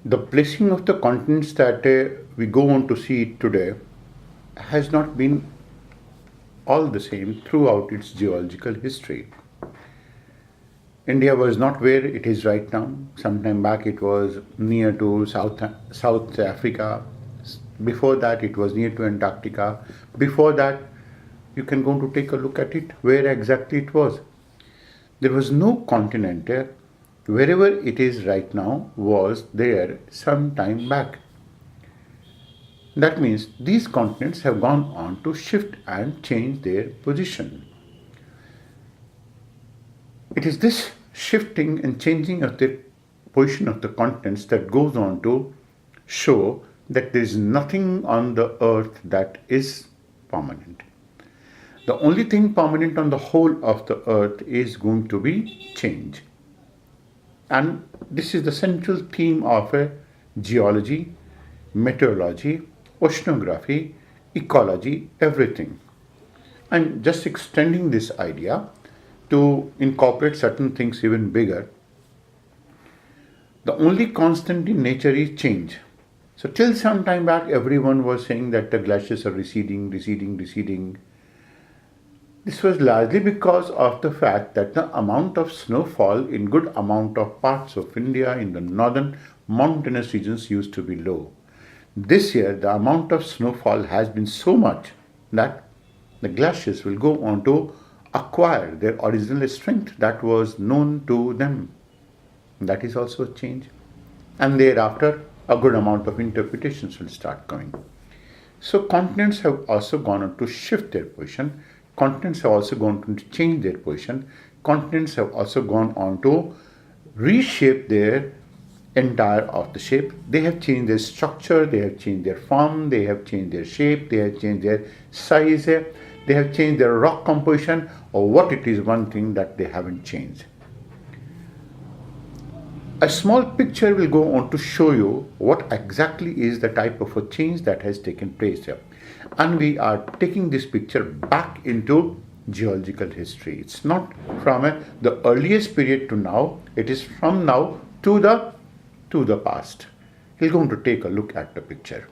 The placing of the continents that we go on to see today has not been all the same throughout its geological history. India was not where it is right now. Some time back it was near to South Africa. Before that it was near to Antarctica. Before that you can go to take a look at it where exactly it was. There was no continent there. Wherever it is right now was there some time back. That means these continents have gone on to shift and change their position. It is this shifting and changing of the position of the continents that goes on to show that there is nothing on the earth that is permanent. The only thing permanent on the whole of the earth is going to be change. And this is the central theme of geology, meteorology, oceanography, ecology, everything. I'm just extending this idea to incorporate certain things even bigger. The only constant in nature is change. So till some time back, everyone was saying that the glaciers are receding. This was largely because of the fact that the amount of snowfall in good amount of parts of India in the northern mountainous regions used to be low. This year, the amount of snowfall has been so much that the glaciers will go on to acquire their original strength that was known to them. That is also a change. And thereafter, a good amount of interpretations will start coming. So continents have also gone on to shift their position. Continents have also gone on to change their position. Continents have also gone on to reshape their entire of the shape. They have changed their structure, they have changed their form, they have changed their shape, they have changed their size, they have changed their rock composition, or what it is one thing that they haven't changed. A small picture will go on to show you what exactly is the type of a change that has taken place here. And we are taking this picture back into geological history. It's not from the earliest period to now, it is from now to the past. We're going to take a look at the picture.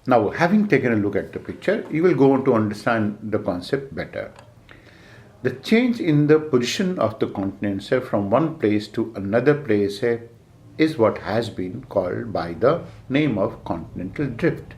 Now, having taken a look at the picture, you will go on to understand the concept better. The change in the position of the continents from one place to another place is what has been called by the name of continental drift.